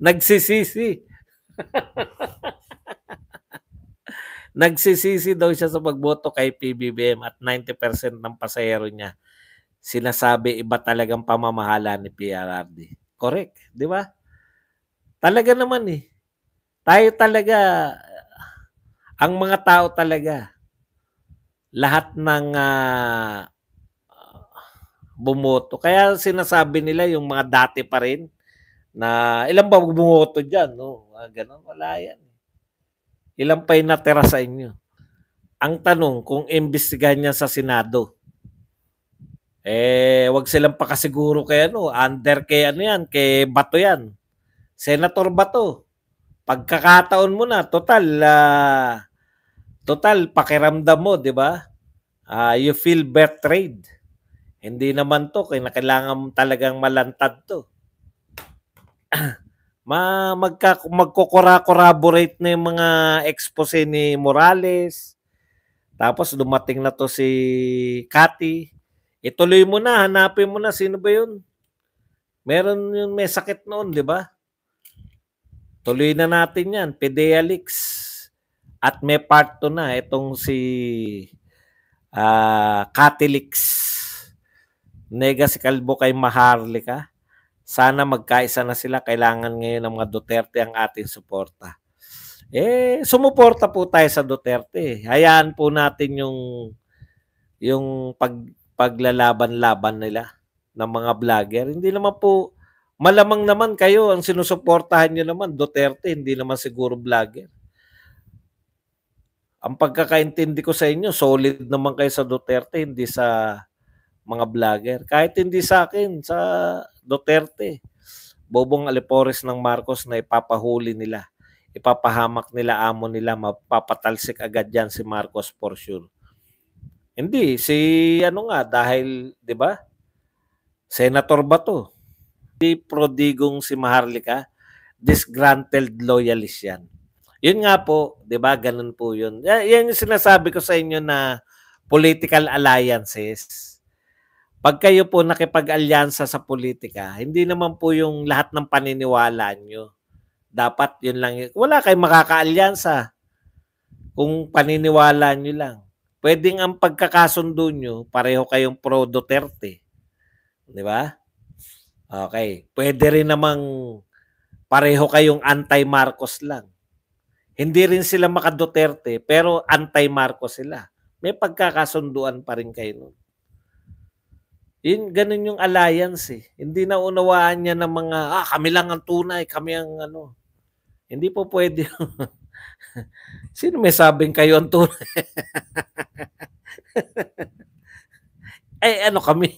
Nagsisisi. Nagsisisi daw siya sa pagboto kay PBBM at 90% ng pasahero niya sinasabi iba talagang pamamahala ni PRRD. Correct, di ba? Talaga naman eh. Tayo talaga, ang mga tao talaga, lahat ng bumoto. Kaya sinasabi nila yung mga dati pa rin na ilan ba bumoto dyan? No? Ganon, wala yan. Ilan pa yung natira sa inyo? Ang tanong, kung imbestigahan niya sa Senado, wag silang pakasiguro kay under kay yan, kay Bato yan. Senator Bato. Pagkakataon mo na, total pakiramdam mo, di ba? You feel betrayed. Hindi naman to, kailangan talagang malantad to. Magko-corroborate na yung mga expose ni Morales. Tapos dumating na to si Cathy. Ituloy mo na, hanapin mo na sino ba yun? Meron yung may sakit noon, di ba? Tuloy na natin yan, Pedealix. At may part 2 na itong si Catholics. Nega si Kalbo kay Maharlika. Sana magkaisa na sila. Kailangan ngayon ng mga Duterte ang ating suporta. Sumuporta po tayo sa Duterte. Hayaan po natin yung paglalaban-laban nila ng mga vlogger. Hindi naman po, malamang naman kayo, ang sinusuportahan nyo naman, Duterte, hindi naman siguro vlogger. Ang pagkakaintindi ko sa inyo, solid naman kayo sa Duterte, hindi sa mga vlogger. Kahit hindi sa akin, sa Duterte. Bobong Alipores ng Marcos na ipapahuli nila. Ipapahamak nila, amo nila, mapapatalsik agad yan si Marcos for sure. Hindi, dahil, di ba? Senator Bato. Hindi prodigong si Maharlika, disgruntled loyalist yan. Yun nga po, di ba? Ganun po yun. Yan yung sinasabi ko sa inyo na political alliances. Pag kayo po nakipag-alyansa sa politika, hindi naman po yung lahat ng paniniwala nyo. Dapat yun lang. Wala kayong makaka-alyansa kung paniniwala nyo lang. Pwedeng ang pagkakasundo nyo, pareho kayong pro-Duterte. Di ba? Okay. Pwede rin namang pareho kayong anti-Marcos lang. Hindi rin sila maka-Duterte, pero anti-Marcos sila. May pagkakasunduan pa rin kayo nun. Ganun yung alliance eh. Hindi na unawaan niya ng mga, kami lang ang tunay, kami ang ano. Hindi po pwede. Sino may sabing kayo ang tunay? Ano kami?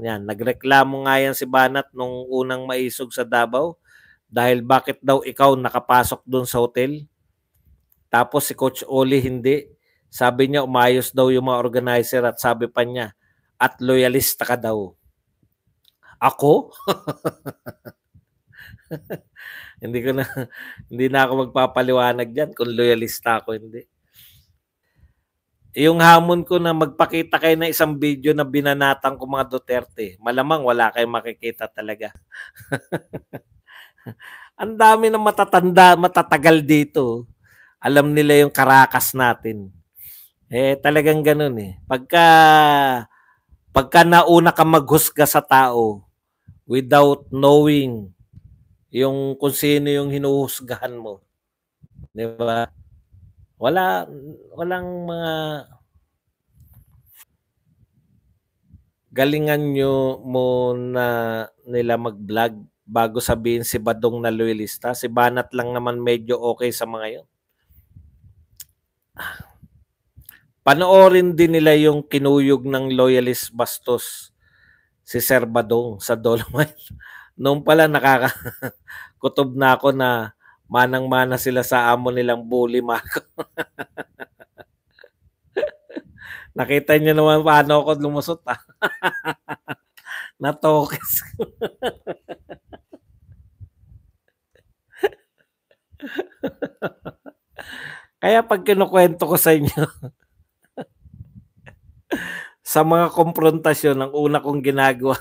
Yan, nagreklamo nga yan si Banat nung unang maisog sa Davao dahil bakit daw ikaw nakapasok doon sa hotel? Tapos si Coach Oli hindi. Sabi niya umayos daw yung mga organizer at sabi pa niya at loyalista ka daw. Ako? hindi na ako magpapaliwanag diyan kung loyalista ako hindi. Yung hamon ko na magpakita kayo ng isang video na binanatan ko mga Duterte, malamang wala kayong makikita talaga. Ang dami ng matatagal dito. Alam nila yung karakas natin. Talagang ganun eh. Pagka nauna ka maghusga sa tao without knowing kung sino yung hinuhusgahan mo. Di ba? Walang mga galingan nyo mo na nila mag-vlog bago sabihin si Badong na loyalista. Si Banat lang naman medyo okay sa mga yun. Panoorin din nila yung kinuyog ng loyalist bastos si Sir Badong sa Dolomite. Noong pala nakakakutob na ako na manang-mana sila sa amo nilang bully Marco. Nakita niyo naman paano ako lumusot. Natokes. Kaya pag kinukwento ko sa inyo, Sa mga komprontasyon, ang una kong ginagawa,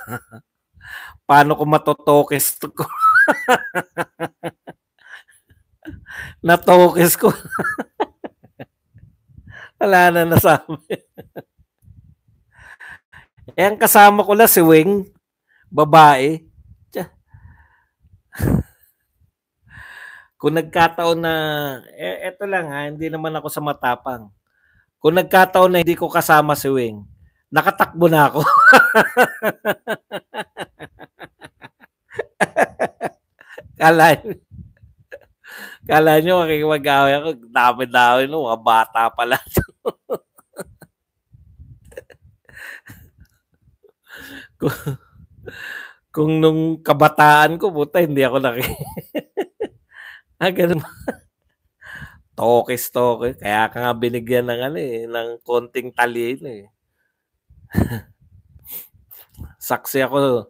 paano ko matotokes ko? Natokes ko. Wala na nasabi. Eh, ang kasama ko lang si Weng, babae. Kung nagkataon na, eto lang ha, hindi naman ako sa matapang. Kung nagkataon na hindi ko kasama si Weng, nakatakbo na ako. Kala nyo makikipag-away ako, dami-dami no, mga bata pala. kung nung kabataan ko, puta, hindi ako ganun. Tokes. Kaya ka nga binigyan ng ng konting talino eh. Saksi ako,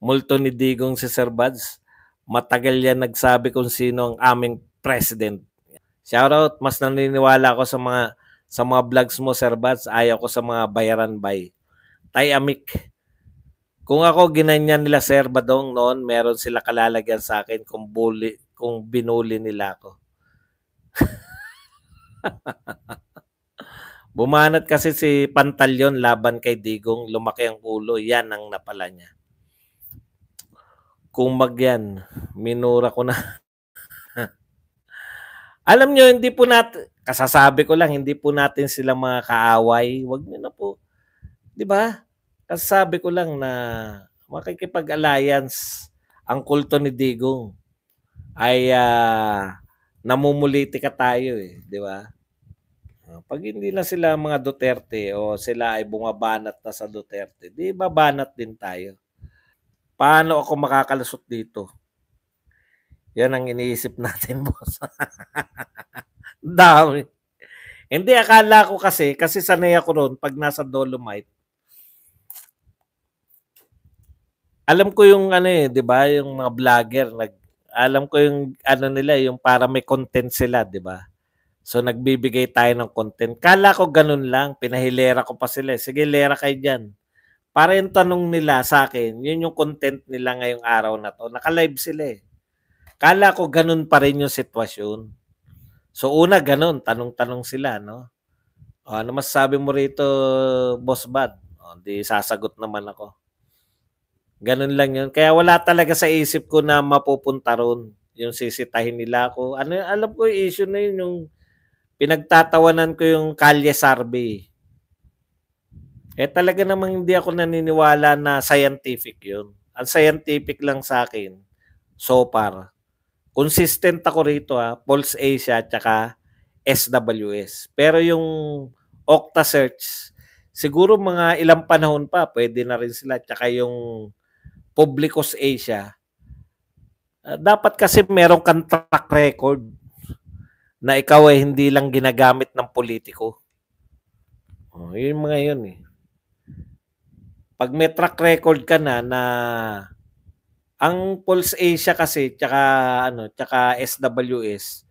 multo ni Digong si Sir Buds. Matagal yan nagsabi kung sino ang aming president. Shoutout, mas naniniwala ako sa mga vlogs mo, Sir Buds. Ayaw ko sa mga bayaran by. Tay Amik. Kung ako ginanyan nila Sir Badong noon, meron sila kalalagyan sa akin kung binuli nila ako. Bumanat kasi si Pantalyon laban kay Digong, lumaki ang ulo, yan ang napala niya. Kung magyan, minura ko na. Alam nyo, hindi po natin, kasasabi ko lang, hindi po natin sila mga kaaway. Huwag nyo na po. Di ba? Kasasabi ko lang na makikipag-alliance ang kulto ni Digong ay namumuliti ka tayo eh. Di ba? Pag hindi na sila mga Duterte o sila ay bumabanat na sa Duterte, di babanat din tayo. Paano ako makakalusot dito? Yan ang iniisip natin, boss. Dami. Hindi, akala ko kasi sanay ako ron pag nasa Dolomite. Alam ko yung di ba, yung mga vlogger, alam ko yung nila, yung para may content sila, di ba? So, nagbibigay tayo ng content. Kala ko ganun lang. Pinahilera ko pa sila. Sige, lera kayo dyan. Para yung tanong nila sa akin, yun yung content nila ngayong araw na to. Naka-live sila eh. Kala ko ganun pa rin yung sitwasyon. So, una ganun. Tanong-tanong sila, no? O, ano masasabi mo rito, Boss Bad? O, di sasagot naman ako. Ganun lang yun. Kaya wala talaga sa isip ko na mapupunta ron. Yung sisitahin nila ako. Alam ko yung issue na yun, yung pinagtatawanan ko yung Kalye Survey. Talaga namang hindi ako naniniwala na scientific yun. Ang scientific lang sa akin, so far, consistent ako rito Pulse Asia at saka SWS. Pero yung Okta Search, siguro mga ilang panahon pa, pwede na rin sila. At saka yung Publicus Asia, dapat kasi meron kang track record na ikaw ay hindi lang ginagamit ng politiko. Yun mga yun eh. Pag may track record ka na ang Pulse Asia kasi tsaka SWS,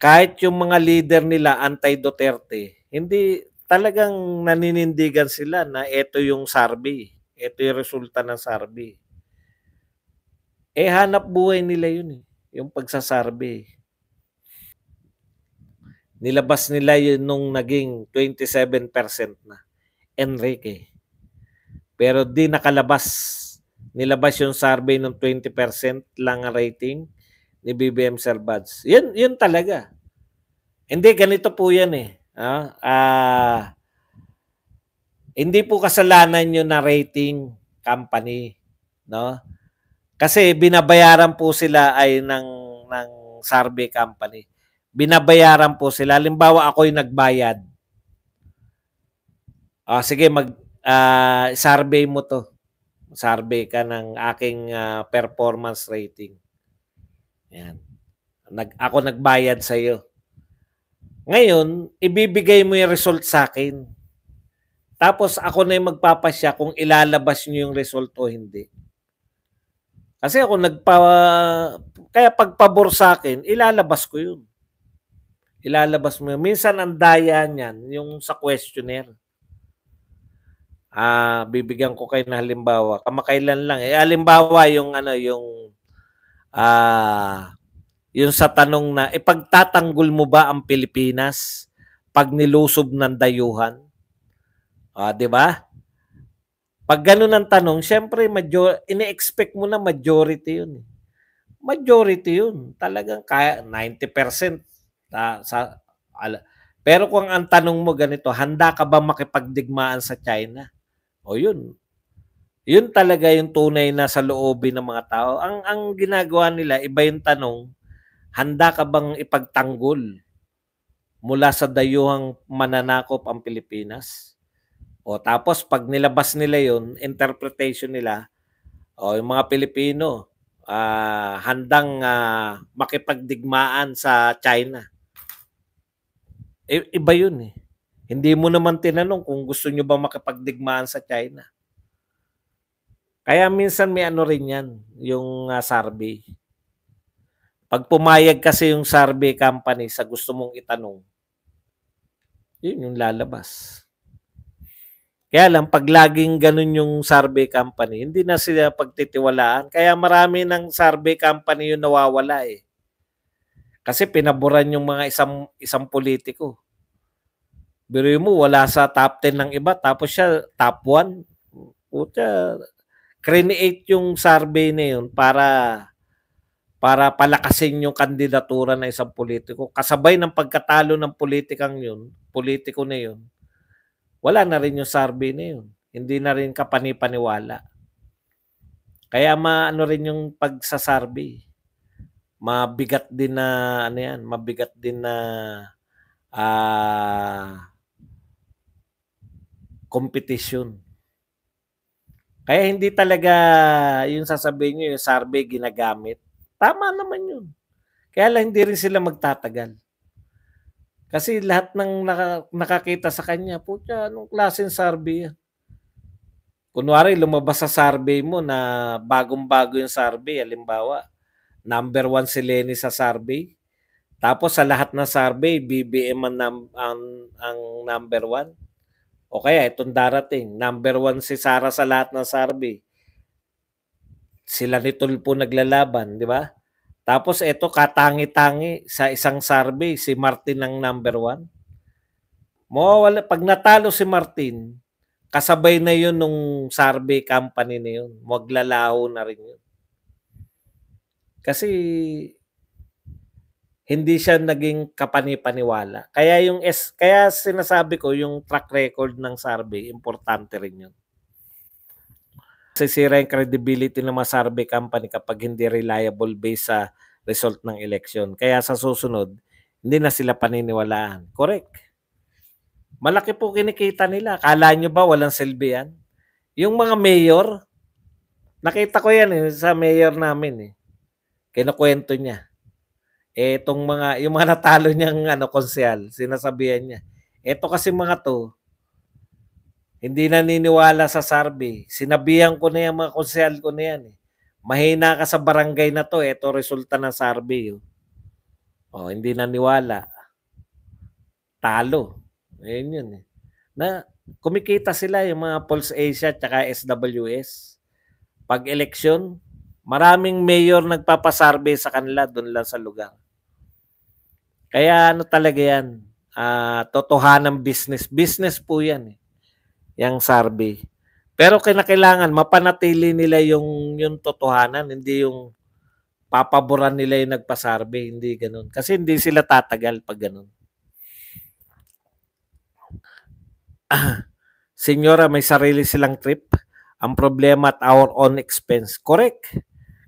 kahit yung mga leader nila anti-Duterte, hindi talagang naninindigan sila na ito yung survey. Ito yung resulta ng survey. Hanap buhay nila yun eh. Yung pagsasarvey. Nilabas nila yun nung naging 27% na. Enrique. Pero di nakalabas. Nilabas yung survey ng 20% lang ang rating ni BBM Sir Buds. Yun talaga. Hindi, ganito po yan eh. Hindi po kasalanan yun na rating company. No? Kasi binabayaran po sila ay ng survey company. Binabayaran po sila. Halimbawa, ako'y nagbayad. Sige, survey mo to. Survey ka ng aking performance rating. Yan. Ako nagbayad sa iyo. Ngayon, ibibigay mo yung result sa akin. Tapos ako na yung magpapasya kung ilalabas niyo yung result o hindi. Kasi ako kaya pagpabor sa akin, ilalabas ko yun. Ilalabas mo yun. Minsan ang daya niyan, yung sa questionnaire. Bibigyan ko kayo ng halimbawa. Kamakailan lang halimbawa yung yung sa tanong na ipagtatanggol mo ba ang Pilipinas pag nilusob ng dayuhan? 'Di ba? Pag ganun ang tanong, syempre ini-expect mo na majority 'yun. Majority 'yun. Talagang kaya 90% pero kung ang tanong mo ganito, handa ka ba makipagdigmaan sa China? O 'yun. 'Yun talaga yung tunay na saloobin ng mga tao. Ang ginagawa nila, iba yung tanong, handa ka bang ipagtanggol mula sa dayuhang mananakop ang Pilipinas? O tapos pag nilabas nila yun, interpretation nila, yung mga Pilipino, handang makipagdigmaan sa China. Iba yun eh. Hindi mo naman tinanong kung gusto nyo ba makipagdigmaan sa China. Kaya minsan may rin yan, yung survey. Pag pumayag kasi yung survey company sa gusto mong itanong, yun yung lalabas. Kaya lang, pag laging ganun yung survey company, hindi na sila pagtitiwalaan. Kaya marami ng survey company yung nawawala eh. Kasi pinaboran yung mga isang politiko. Biro mo, wala sa top 10 ng iba, tapos siya top 1. Puta, create yung survey na yun para palakasin yung kandidatura ng isang politiko. Kasabay ng pagkatalo ng politiko na yun, wala na rin yung survey na yun. Hindi na rin kapani-paniwala. Kaya rin yung pagsasurvey. Mabigat din na mabigat din na competition. Kaya hindi talaga yung sasabihin nyo yung survey ginagamit. Tama naman yun. Kaya lang hindi rin sila magtatagal. Kasi lahat ng nakakita sa kanya, pucha, anong klaseng survey yan? Kunwari, lumabas sa survey mo na bagong-bago yung survey. Halimbawa, number 1 si Lenny sa survey. Tapos sa lahat ng survey, BBM ang number 1. O kaya itong darating, number 1 si Sara sa lahat ng survey. Sila ni Tulfo naglalaban, di ba? Tapos ito katangi-tangi sa isang survey, si Martin ang number 1. Mawawala, pag natalo si Martin, kasabay na yun nung survey company na yun. Maglalaho na rin yun. Kasi hindi siya naging kapani-paniwala. Kaya sinasabi ko yung track record ng survey, importante rin yun. Sisira yung credibility ng mga survey company kapag hindi reliable based sa result ng election. Kaya sa susunod, hindi na sila paniniwalaan. Correct. Malaki po kinikita nila. Kala nyo ba walang silbi yan? Yung mga mayor, nakita ko yan sa mayor namin eh. Kinukwento niya. Yung mga natalo niyang konsyal, sinasabihan niya. Eto kasi mga to, hindi naniniwala sa survey. Sinabihan ko na yung mga konsyal ko na yan eh. Mahina ka sa barangay na to, eto resulta ng survey. Hindi naniwala. Talo. Ayun yun eh. Na kumikita sila yung mga Pulse Asia at SWS. Pag eleksyon, maraming mayor nagpapasurvey sa kanila doon lang sa lugar. Kaya talaga yan, totohanang business. Business po yan eh, yung survey. Pero kinakailangan mapanatili nila yung totohanan, hindi yung papaboran nila yung nagpa-survey, hindi ganun. Kasi hindi sila tatagal pag ganun. Senyora, may sarili silang trip. Ang problema at our own expense. Correct.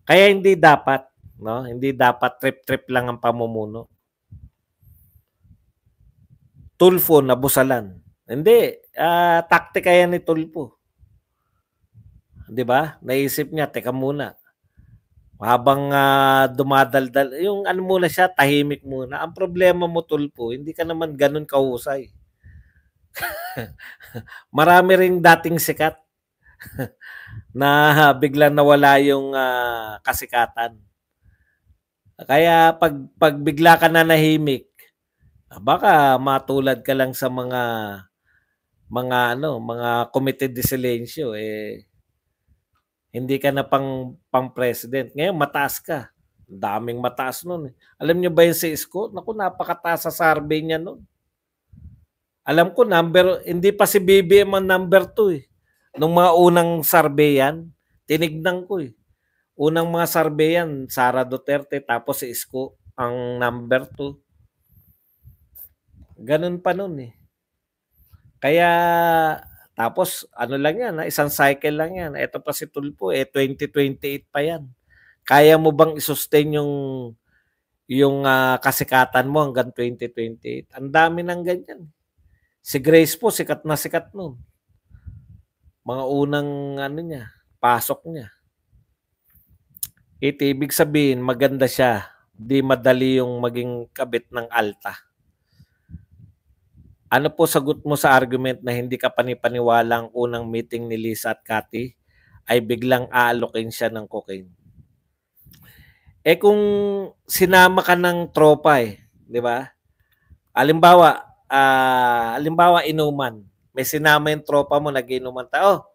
Kaya hindi dapat, no? Hindi dapat trip-trip lang ang pamumuno. Tulfo nabusalan. Hindi, taktika yan ni Tulfo. 'Di ba? Naisip niya, teka muna. Habang dumadaldal, yung muna siya, tahimik muna. Ang problema mo, Tulfo, hindi ka naman ganun kahusay. Marami ring dating sikat na biglang nawala yung kasikatan. Kaya pag bigla ka na nahimik, baka matulad ka lang sa mga mga committed de silencio, hindi ka na pang president. Ngayon, mataas ka. Daming mataas nun. Alam niyo ba yung sa Isko? Naku, napakataas sa survey niya nun. Alam ko, hindi pa si BBM ang number 2 eh. Nung mga unang survey yan, tinignan ko eh. Unang mga survey yan, Sara Duterte, tapos si Isko ang number 2. Ganun pa nun eh. Kaya, tapos ano lang yan, isang cycle lang yan. Ito pa si Tulfo, 2028 pa yan. Kaya mo bang i-sustain yung kasikatan mo hanggang 2028? Ang dami ng ganyan. Si Grace po, sikat na sikat nun. Mga unang pasok niya. Ibig sabihin, maganda siya. Di madali yung maging kabit ng alta. Ano po sagot mo sa argument na hindi ka panipaniwala ang unang meeting ni Lisa at Cathy ay biglang aalokin siya ng cocaine? Kung sinama ka ng tropa di ba? Halimbawa inuman. May sinama yung tropa mo, nag-inuman tao.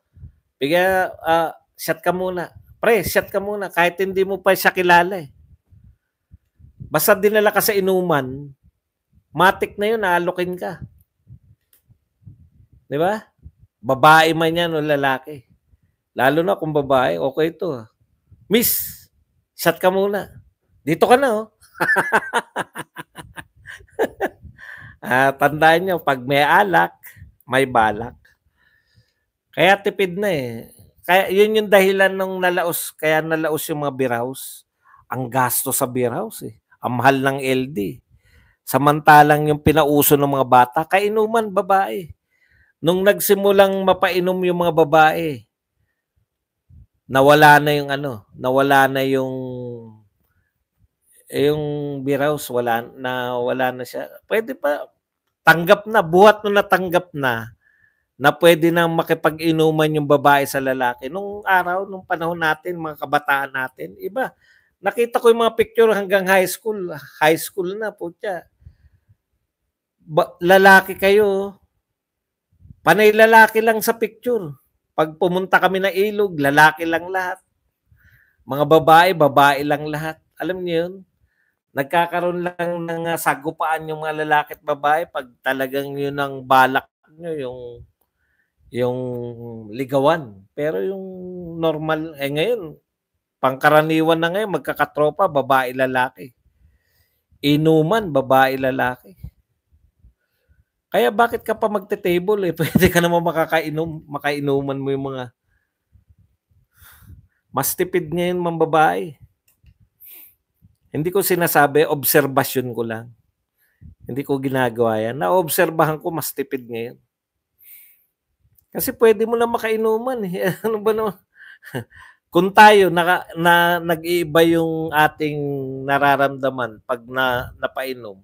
Bigyan, shot ka muna. Pre, shot ka muna. Kahit hindi mo pa siya kilala Basta dinala ka sa inuman, matik na yun, naalokin ka. Di ba? Babae man yan o lalaki. Lalo na kung babae, okay ito. Miss, shot ka muna. Dito ka na tandaan nyo, pag may alak, may balak. Kaya tipid na Kaya yun yung dahilan nung kaya nalaos yung mga beer house. Ang gasto sa beer house Ang mahal ng LD. Samantalang yung pinauso ng mga bata, kainuman babae. Nung nagsimulang mapainom yung mga babae, nawala na yung beer house, wala na siya. Pwede pa, tanggap na, buhat na natanggap na pwede na makipag-inuman yung babae sa lalaki. Nung nung panahon natin, mga kabataan natin, iba. Nakita ko yung mga picture hanggang high school na putya. Lalaki kayo, panay lalaki lang sa picture. Pag pumunta kami na ilog, lalaki lang lahat. Mga babae lang lahat. Alam niyo yun? Nagkakaroon lang ng sagupaan yung mga lalaki at babae pag talagang yun ang balak nyo, yung ligawan. Pero yung normal, ngayon, pangkaraniwan na ngayon, magkakatropa, babae-lalaki. Inuman, babae-lalaki. Kaya bakit ka pa magte-table Pwede ka naman makainuman mo yung mga mas tipid ngayon mga babae. Hindi ko sinasabi, obserbasyon ko lang. Hindi ko ginagawa yan. Naobserbahan ko mas tipid ngayon. Kasi pwede mo lang makainuman Ano ba naman? Kung tayo nag-iiba yung ating nararamdaman pag napainom,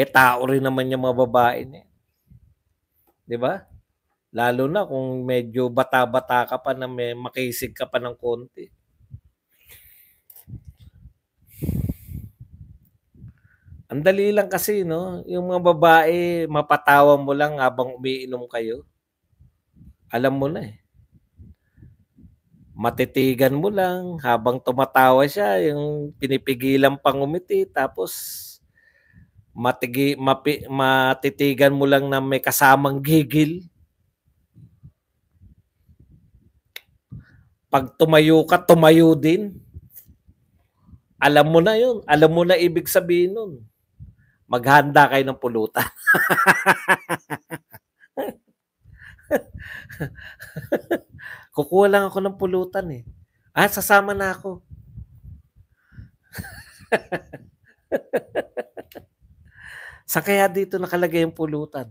tao rin naman yung mga babae niya. Di ba? Lalo na kung medyo bata-bata ka pa na may makisig ka pa ng konti. Ang dali lang kasi, no? Yung mga babae, mapatawa mo lang habang umiinom kayo. Alam mo na Matitigan mo lang habang tumatawa siya, yung pinipigilan pang umiti, tapos matitigan mo lang na may kasamang gigil. Pag tumayo ka, tumayo din. Alam mo na yun. Alam mo na ibig sabihin nun. Maghanda kayo ng pulutan. Kukuha lang ako ng pulutan sasama na ako. Sa kaya dito nakalagay yung pulutan?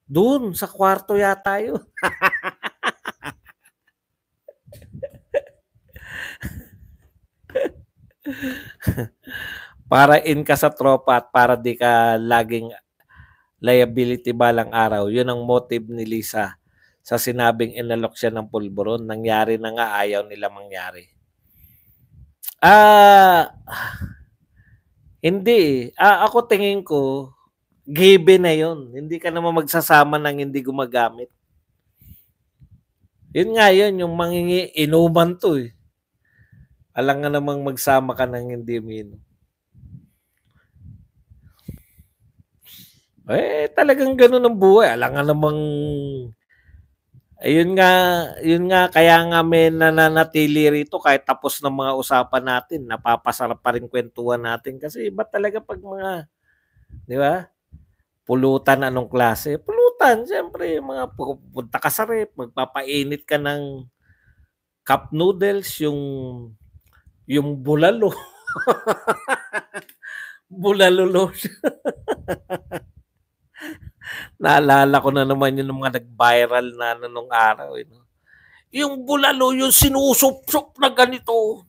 Doon, sa kwarto yata yun. Para in ka sa tropa at para di ka laging liability balang araw. Yun ang motive ni Lisa sa sinabing inalok siya ng pulburon. Nangyari na nga, ayaw nila mangyari. Hindi. Ako tingin ko, Given na yun. Hindi ka naman magsasama ng hindi gumagamit. Yun nga yun, yung mangingi, inuman to eh. Alam nga namang magsama ka ng hindi uminom. Eh, talagang ganun ang buhay. Alam nga namang, ayun nga, kaya nga may nananatili rito kahit tapos ng mga usapan natin, napapasarap pa rin kwentuhan natin kasi iba talaga pag mga, di ba? Pulutan anong klase? Pulutan, siyempre, mga pupunta ka sa rep, magpapainit ka ng cup noodles, yung bulalo. Bulalo lotion. Naalala ko na naman yung mga nag-viral na nung araw. Yung bulalo, yung sinusup-sup na ganito.